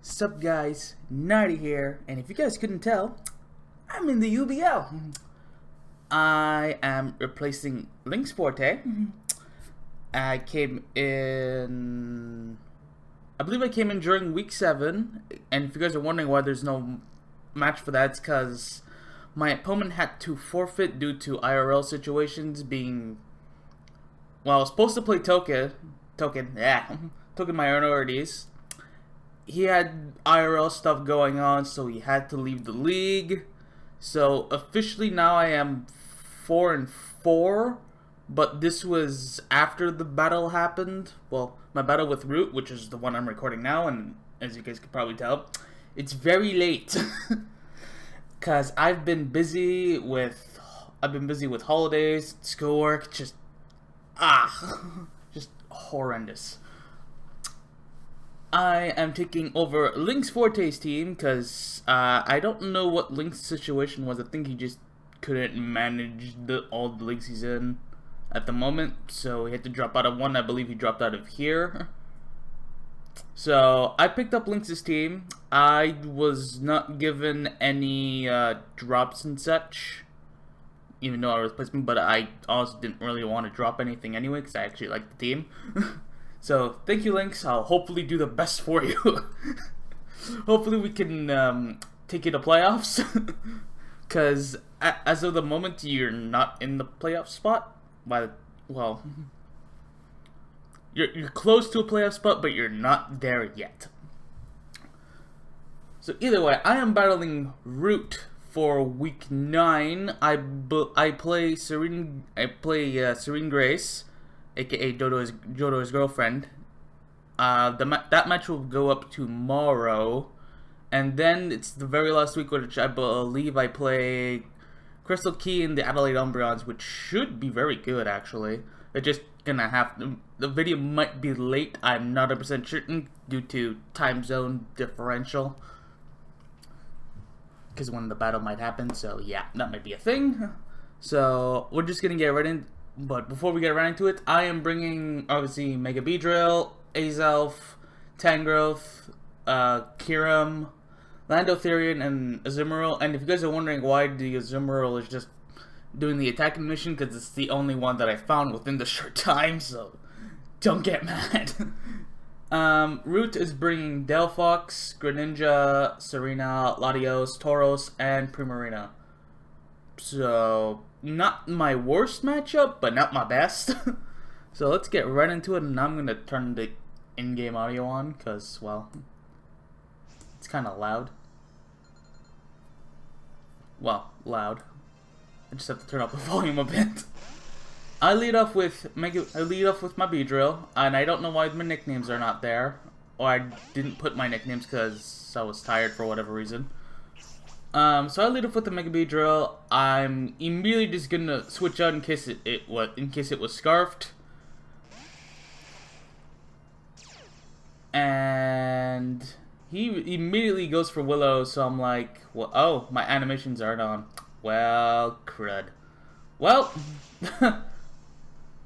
Sup guys, Nardi here, and if you guys couldn't tell, I'm in the UBL. I am replacing Link's Forte. I believe I came in during week 7, and if you guys are wondering why there's no match for that, it's because my opponent had to forfeit due to IRL situations being, well, I was supposed to play token minorities. He had IRL stuff going on, so he had to leave the league. So officially now I am 4-4, but this was after the battle happened. Well, my battle with Rewt, which is the one I'm recording now, and as you guys could probably tell, it's very late. Cause I've been busy with holidays, schoolwork, just horrendous. I am taking over Link's Forte's team because I don't know what Link's situation was. I think he just couldn't manage all the leagues he's in at the moment, so he had to drop out of one. I believe he dropped out of here. So I picked up Link's team. I was not given any drops and such, even though I was replacement, but I also didn't really want to drop anything anyway because I actually like the team. So, thank you, Lynx. I'll hopefully do the best for you. Hopefully we can take you to playoffs. Because as of the moment, you're not in the playoff spot. Well, you're close to a playoff spot, but you're not there yet. So either way, I am battling Rewt for week 9. I play Serene Grace, aka Jodo's girlfriend. That match will go up tomorrow, and then it's the very last week, which I believe I play Crystal Key and the Adelaide Umbreons, which should be very good actually. It's just gonna the video might be late. I'm not 100% certain due to time zone differential, because when the battle might happen. So yeah, that might be a thing. So we're just gonna get right in. But before we get right into it, I am bringing, obviously, Mega Beedrill, Azelf, Tangrowth, Kyurem, Landotherian, and Azumarill. And if you guys are wondering why the Azumarill is just doing the attacking mission, because it's the only one that I found within the short time, so don't get mad. Rewt is bringing Delphox, Greninja, Serena, Latios, Tauros, and Primarina. So, not my worst matchup, but not my best. So let's get right into it, and I'm going to turn the in-game audio on, because, well, it's kind of loud. Well, loud. I just have to turn up the volume a bit. I lead off with my Beedrill, and I don't know why my nicknames are not there. Or I didn't put my nicknames because I was tired for whatever reason. So I lead off with the Mega Beedrill. I'm immediately just gonna switch out in case it was scarfed. And he immediately goes for Willow, so I'm like, well, oh, my animations aren't on. Well, crud. Well,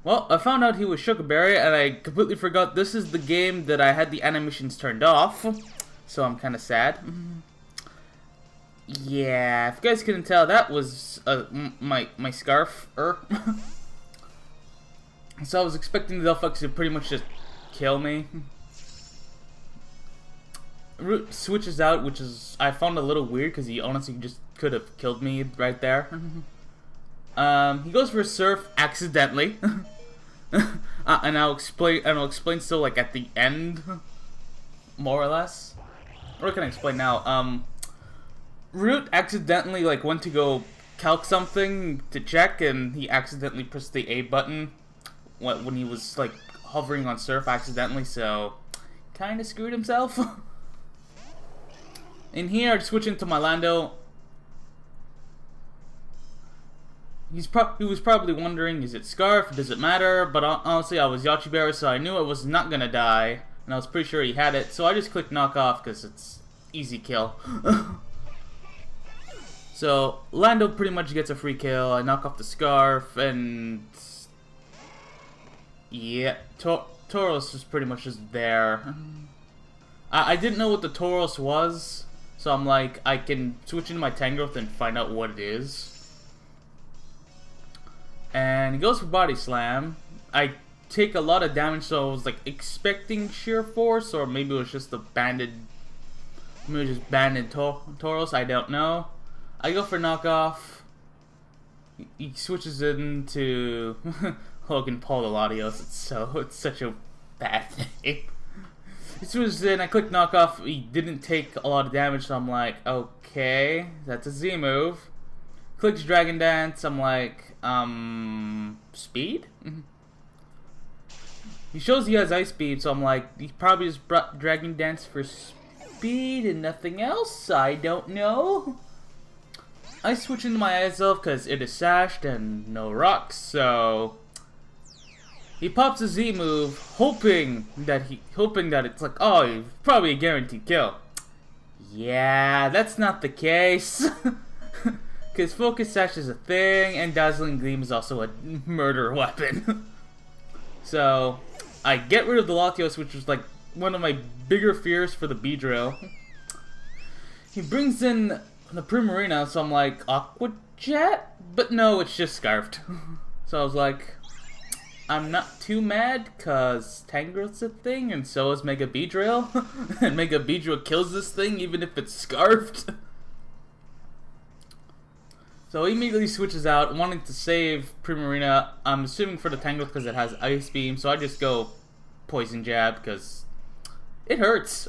well, I found out he was Sugarberry, and I completely forgot this is the game that I had the animations turned off. So I'm kind of sad. Yeah, if you guys couldn't tell, that was my scarf. So I was expecting the Delphox to pretty much just kill me. Rewt switches out, which is I found a little weird because he honestly just could have killed me right there. He goes for Surf accidentally, and I'll explain so like at the end, more or less. What can I explain now? Rewt accidentally went to go calc something to check, and he accidentally pressed the A button when he was hovering on Surf accidentally, so kind of screwed himself. In here, I switch into my Lando. He was probably wondering, is it Scarf? Does it matter? But honestly, I was Yachiberry, so I knew I was not gonna die, and I was pretty sure he had it, so I just clicked knock off because it's easy kill. So, Lando pretty much gets a free kill. I knock off the Scarf, and yeah, Tauros was pretty much just there. I didn't know what the Tauros was, so I'm like, I can switch into my Tangrowth and find out what it is. And he goes for Body Slam. I take a lot of damage, so I was like expecting Sheer Force, or maybe it was just the banded, maybe it was just banded Tauros, I don't know. I go for Knockoff. He switches into Logan Paul Latios. It's such a bad name. He switches in, I click Knockoff, he didn't take a lot of damage, so I'm like, okay, that's a Z move. Clicks Dragon Dance, I'm like, speed? He shows he has Ice Beam, so I'm like, he probably just brought Dragon Dance for speed and nothing else, I don't know. I switch into my Ice Elf because it is sashed and no rocks, so he pops a Z move, hoping that it's like, oh, probably a guaranteed kill. Yeah, that's not the case. Because Focus Sash is a thing, and Dazzling Gleam is also a murder weapon. So, I get rid of the Latios, which was like one of my bigger fears for the Beedrill. He brings in the Primarina, so I'm like, Aqua Jet? But no, it's just Scarfed. So I was like, I'm not too mad, cause Tangrowth's a thing, and so is Mega Beedrill. And Mega Beedrill kills this thing, even if it's Scarfed. So he immediately switches out, wanting to save Primarina. I'm assuming for the Tangrowth because it has Ice Beam, so I just go Poison Jab, because it hurts.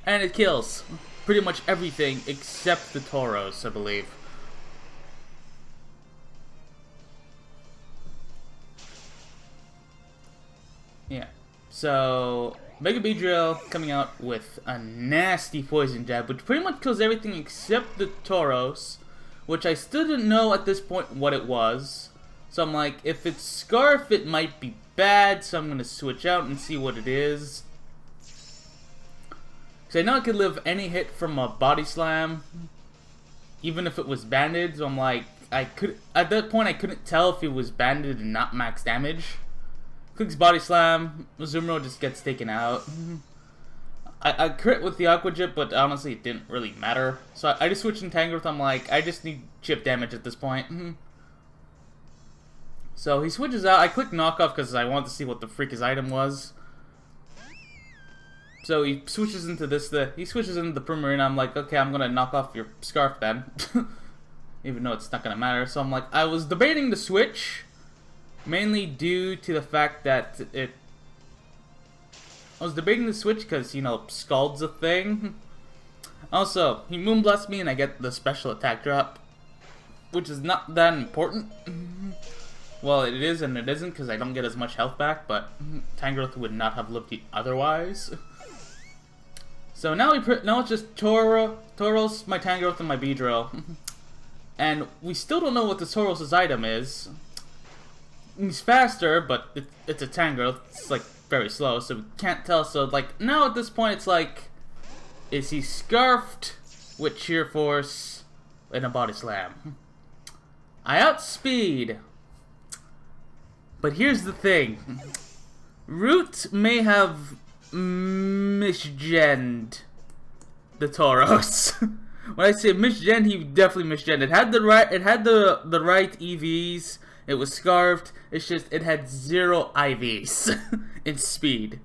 And it kills pretty much everything except the Tauros, I believe. Yeah. So Mega Beedrill coming out with a nasty Poison Jab, which pretty much kills everything except the Tauros, which I still didn't know at this point what it was. So I'm like, if it's Scarf, it might be bad, so I'm going to switch out and see what it is. Because I know I could live any hit from a Body Slam, even if it was banded, so I'm like, at that point I couldn't tell if it was banded and not max damage. Clicks Body Slam, Azumarill just gets taken out. I crit with the Aqua Jet, but honestly it didn't really matter. So I just switched in Tangrowth, I'm like, I just need chip damage at this point. So he switches out, I click Knockoff because I wanted to see what the freak his item was. So he switches into he switches into the Primarina, I'm like, okay, I'm gonna knock off your Scarf then. Even though it's not gonna matter. So I'm like, I was debating the switch, mainly due to the fact that I was debating the switch because, you know, Scald's a thing. Also, he Moonblasts me and I get the special attack drop, which is not that important. Well, it is and it isn't because I don't get as much health back, but Tangrowth would not have lived otherwise. So now it's just Tauros, my Tangrowth, and my Beedrill. And we still don't know what the Tauros' item is. He's faster, but it's a Tangrowth. It's like very slow, so we can't tell. So like now at this point, it's like, is he Scarfed with Sheer Force and a Body Slam? I outspeed. But here's the thing. Rewt may have misgened the Tauros. When I say misgen, he definitely misgened. It had the right EVs. It was Scarfed. It's just it had 0 IVs in speed.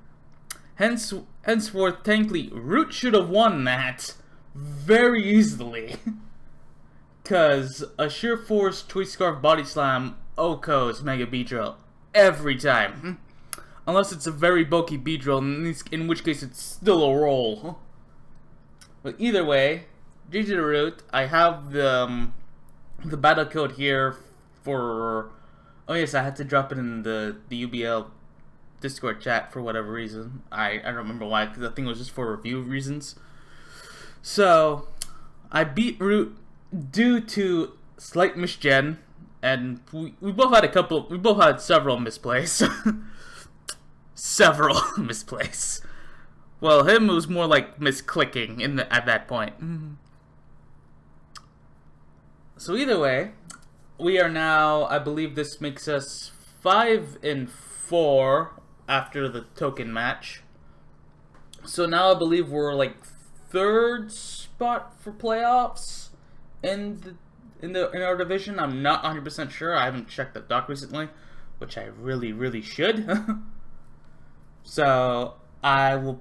Henceforth, technically, Rewt should have won that very easily. Cause a Sheer Force Choice Scarf Body Slam OHKOs Mega Beedrill every time. Unless it's a very bulky Beedrill, in which case it's still a roll. But either way, GG to Rewt. I have the battle code here for... Oh yes, I had to drop it in the UBL Discord chat for whatever reason. I don't remember why, because I think it was just for review reasons. So, I beat Rewt due to slight misgen, and we both had several misplays. Several misplays. Well, him was more like misclicking at that point. So either way, we are now, I believe this makes us 5-4 after the token match. So now I believe we're like third spot for playoffs in our division. I'm not 100% sure. I haven't checked the doc recently, which I really should. So I will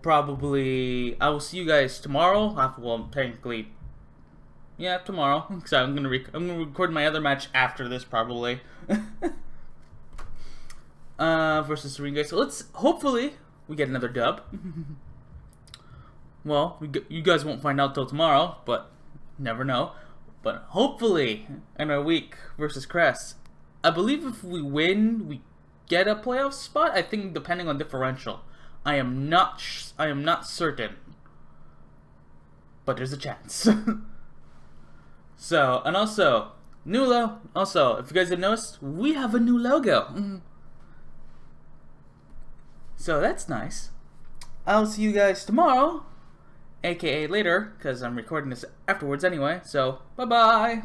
see you guys tomorrow. Well, technically, yeah, tomorrow. So I'm gonna record my other match after this probably. Versus Serene guys. So hopefully we get another dub. Well, you guys won't find out till tomorrow, but never know. But hopefully in our week versus Crest, I believe if we win, we get a playoff spot. I think depending on differential. I am not certain, but there's a chance. So, and also also, if you guys have noticed, we have a new logo. So that's nice. I'll see you guys tomorrow, aka later, because I'm recording this afterwards anyway. So, bye-bye.